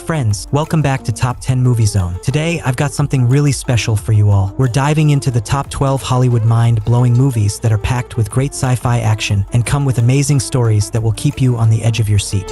friends, welcome back to Top 10 Movie Zone. Today, I've got something really special for you all. We're diving into the top 12 Hollywood mind-blowing movies that are packed with great sci-fi action and come with amazing stories that will keep you on the edge of your seat.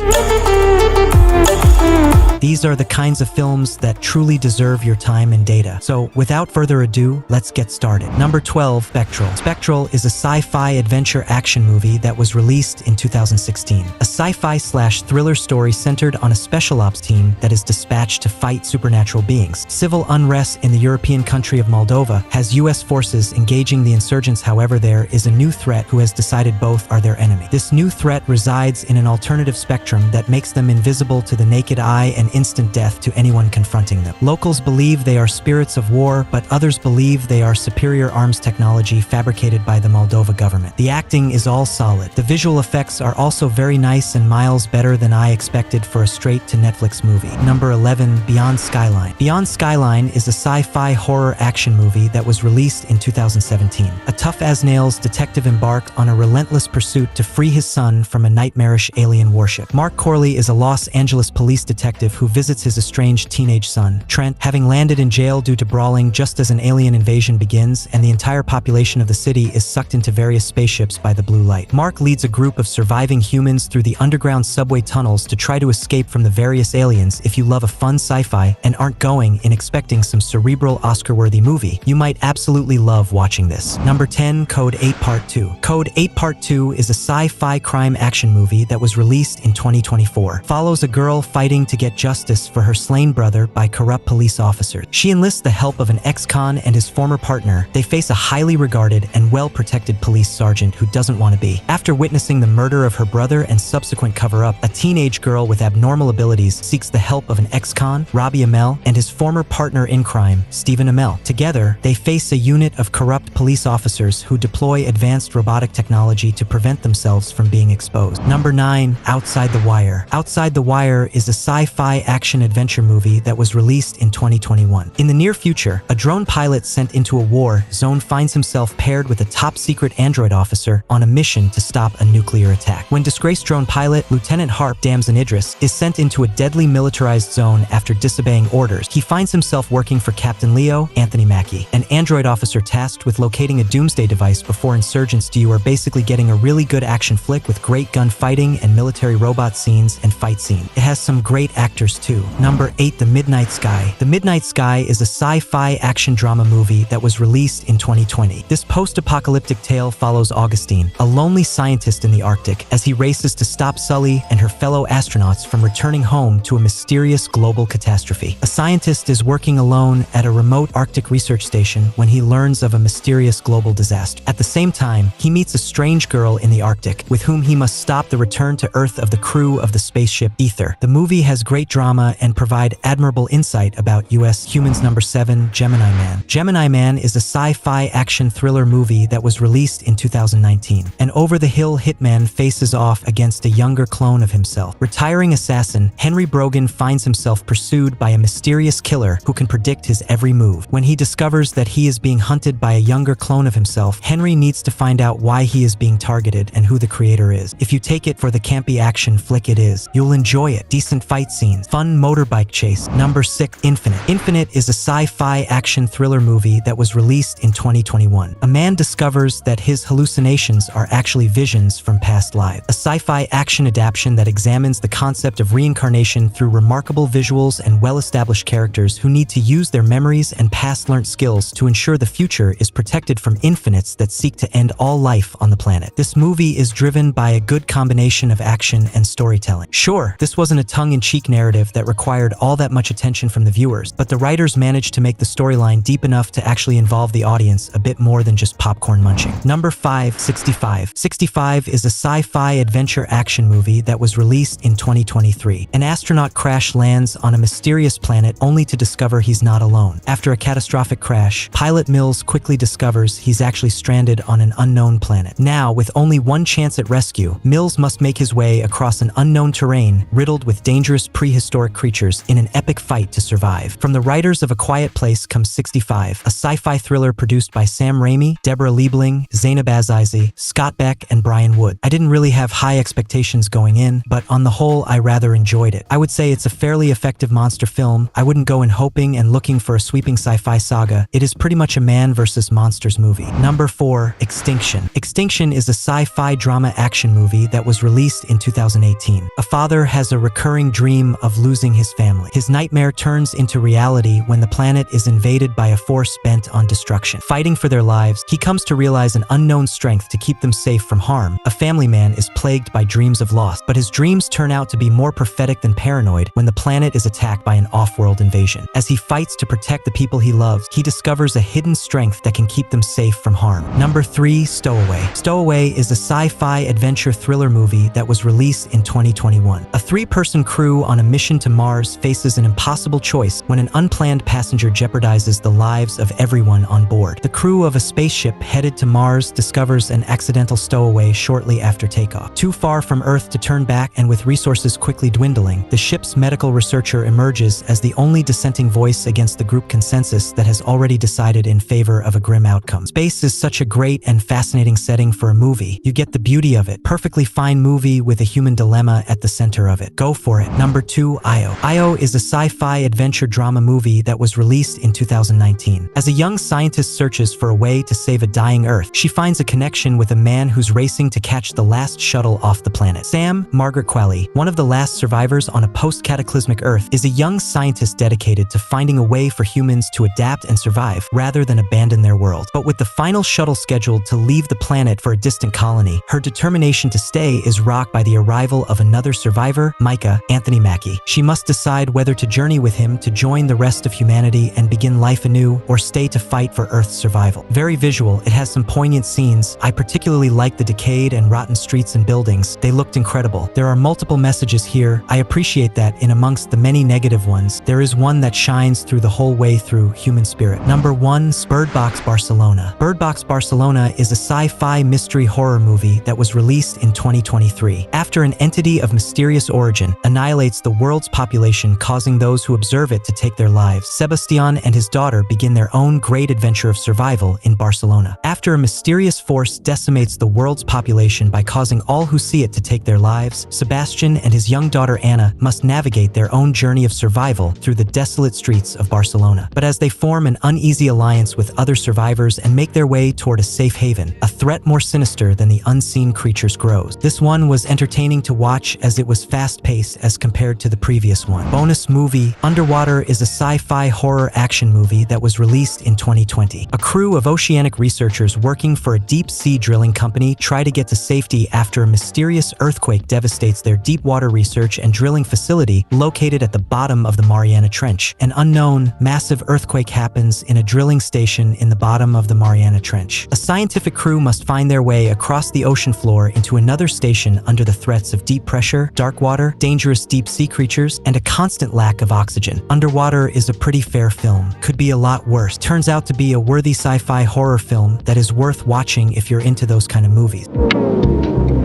These are the kinds of films that truly deserve your time and data. So, without further ado, let's get started. Number 12, Spectral. Spectral is a sci-fi adventure action movie that was released in 2016. A sci-fi/thriller story centered on a special ops team that is dispatched to fight supernatural beings. Civil unrest in the European country of Moldova has U.S. forces engaging the insurgents. However, there is a new threat who has decided both are their enemy. This new threat resides in an alternative spectrum that makes them invisible to the naked eye and instant death to anyone confronting them. Locals believe they are spirits of war, but others believe they are superior arms technology fabricated by the Moldova government. The acting is all solid. The visual effects are also very nice and miles better than I expected for a straight-to-Netflix movie. Number 11, Beyond Skyline. Beyond Skyline is a sci-fi horror action movie that was released in 2017. A tough-as-nails detective embarks on a relentless pursuit to free his son from a nightmarish alien warship. Mark Corley is a Los Angeles police detective who visits his estranged teenage son, Trent, having landed in jail due to brawling just as an alien invasion begins and the entire population of the city is sucked into various spaceships by the blue light. Mark leads a group of surviving humans through the underground subway tunnels to try to escape from the various aliens. If you love a fun sci-fi and aren't going in expecting some cerebral Oscar-worthy movie, you might absolutely love watching this. Number 10, Code 8 Part 2. Code 8 Part 2 is a sci-fi crime action movie that was released in 2024. Follows a girl fighting to get justice for her slain brother by corrupt police officers. She enlists the help of an ex-con and his former partner. They face a highly regarded and well-protected police sergeant who doesn't want to be. After witnessing the murder of her brother and subsequent cover-up, a teenage girl with abnormal abilities seeks the help of an ex-con, Robbie Amell, and his former partner in crime, Stephen Amell. Together, they face a unit of corrupt police officers who deploy advanced robotic technology to prevent themselves from being exposed. Number 9, Outside the Wire. Outside the Wire is a sci-fi action-adventure movie that was released in 2021. In the near future, a drone pilot sent into a war zone finds himself paired with a top-secret android officer on a mission to stop a nuclear attack. When disgraced drone pilot Lieutenant Harp Damson Idris is sent into a deadly militarized zone after disobeying orders, he finds himself working for Captain Leo, Anthony Mackie, an android officer tasked with locating a doomsday device before insurgents. You are basically getting a really good action flick with great gun fighting and military robot scenes and fight scene. It has some great actors too. Number 8, The Midnight Sky. The Midnight Sky is a sci-fi action drama movie that was released in 2020. This post-apocalyptic tale follows Augustine, a lonely scientist in the Arctic, as he races to stop Sully and her fellow astronauts from returning home to a mysterious global catastrophe. A scientist is working alone at a remote Arctic research station when he learns of a mysterious global disaster. At the same time, he meets a strange girl in the Arctic with whom he must stop the return to Earth of the crew of the spaceship Ether. The movie has great drama and provide admirable insight about U.S. humans. Number 7, Gemini Man. Gemini Man is a sci-fi action thriller movie that was released in 2019. An over-the-hill hitman faces off against a younger clone of himself. Retiring assassin Henry Brogan finds himself pursued by a mysterious killer who can predict his every move. When he discovers that he is being hunted by a younger clone of himself, Henry needs to find out why he is being targeted and who the creator is. If you take it for the campy action flick it is, you'll enjoy it. Decent fight scenes, fun motorbike chase. Number 6, Infinite. Infinite is a sci-fi action thriller movie that was released in 2021. A man discovers that his hallucinations are actually visions from past lives. A sci-fi action adaptation that examines the concept of reincarnation through remarkable visuals and well-established characters who need to use their memories and past learned skills to ensure the future is protected from infinites that seek to end all life on the planet. This movie is driven by a good combination of action and storytelling. Sure, this wasn't a tongue-in-cheek narrative that required all that much attention from the viewers, but the writers managed to make the storyline deep enough to actually involve the audience a bit more than just popcorn munching. Number 5, 65. 65 is a sci-fi adventure action movie that was released in 2023. An astronaut crash lands on a mysterious planet only to discover he's not alone. After a catastrophic crash, pilot Mills quickly discovers he's actually stranded on an unknown planet. Now, with only one chance at rescue, Mills must make his way across an unknown terrain riddled with dangerous prehistoric prehistoric creatures in an epic fight to survive. From the writers of A Quiet Place comes 65, a sci-fi thriller produced by Sam Raimi, Deborah Liebling, Zainab Azizi, Scott Beck, and Brian Wood. I didn't really have high expectations going in, but on the whole, I rather enjoyed it. I would say it's a fairly effective monster film. I wouldn't go in hoping and looking for a sweeping sci-fi saga. It is pretty much a man versus monsters movie. Number 4, Extinction. Extinction is a sci-fi drama action movie that was released in 2018. A father has a recurring dream of losing his family. His nightmare turns into reality when the planet is invaded by a force bent on destruction. Fighting for their lives, he comes to realize an unknown strength to keep them safe from harm. A family man is plagued by dreams of loss, but his dreams turn out to be more prophetic than paranoid when the planet is attacked by an off-world invasion. As he fights to protect the people he loves, he discovers a hidden strength that can keep them safe from harm. Number 3, Stowaway. Stowaway is a sci-fi adventure thriller movie that was released in 2021. A 3-person crew on a mission to Mars faces an impossible choice when an unplanned passenger jeopardizes the lives of everyone on board. The crew of a spaceship headed to Mars discovers an accidental stowaway shortly after takeoff. Too far from Earth to turn back and with resources quickly dwindling, the ship's medical researcher emerges as the only dissenting voice against the group consensus that has already decided in favor of a grim outcome. Space is such a great and fascinating setting for a movie. You get the beauty of it. Perfectly fine movie with a human dilemma at the center of it. Go for it. Number 2, Io. Io is a sci-fi adventure drama movie that was released in 2019. As a young scientist searches for a way to save a dying Earth, she finds a connection with a man who's racing to catch the last shuttle off the planet. Sam, Margaret Qualley, one of the last survivors on a post-cataclysmic Earth, is a young scientist dedicated to finding a way for humans to adapt and survive rather than abandon their world. But with the final shuttle scheduled to leave the planet for a distant colony, her determination to stay is rocked by the arrival of another survivor, Micah, Anthony Mackie. She must decide whether to journey with him to join the rest of humanity and begin life anew, or stay to fight for Earth's survival. Very visual, it has some poignant scenes. I particularly like the decayed and rotten streets and buildings. They looked incredible. There are multiple messages here. I appreciate that in amongst the many negative ones, there is one that shines through the whole way through: human spirit. Number 1, Bird Box Barcelona. Bird Box Barcelona is a sci-fi mystery horror movie that was released in 2023. After an entity of mysterious origin annihilates the world's population, causing those who observe it to take their lives, Sebastian and his daughter begin their own great adventure of survival in Barcelona. After a mysterious force decimates the world's population by causing all who see it to take their lives, Sebastian and his young daughter Anna must navigate their own journey of survival through the desolate streets of Barcelona. But as they form an uneasy alliance with other survivors and make their way toward a safe haven, a threat more sinister than the unseen creatures grows. This one was entertaining to watch as it was fast-paced as compared to the previous one. Bonus movie: Underwater is a sci-fi horror action movie that was released in 2020. A crew of oceanic researchers working for a deep-sea drilling company try to get to safety after a mysterious earthquake devastates their deep water research and drilling facility located at the bottom of the Mariana Trench. An unknown, massive earthquake happens in a drilling station in the bottom of the Mariana Trench. A scientific crew must find their way across the ocean floor into another station under the threats of deep pressure, dark water, dangerous deep-sea creatures, and a constant lack of oxygen. Underwater is a pretty fair film. Could be a lot worse. Turns out to be a worthy sci-fi horror film that is worth watching if you're into those kind of movies.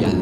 Yeah,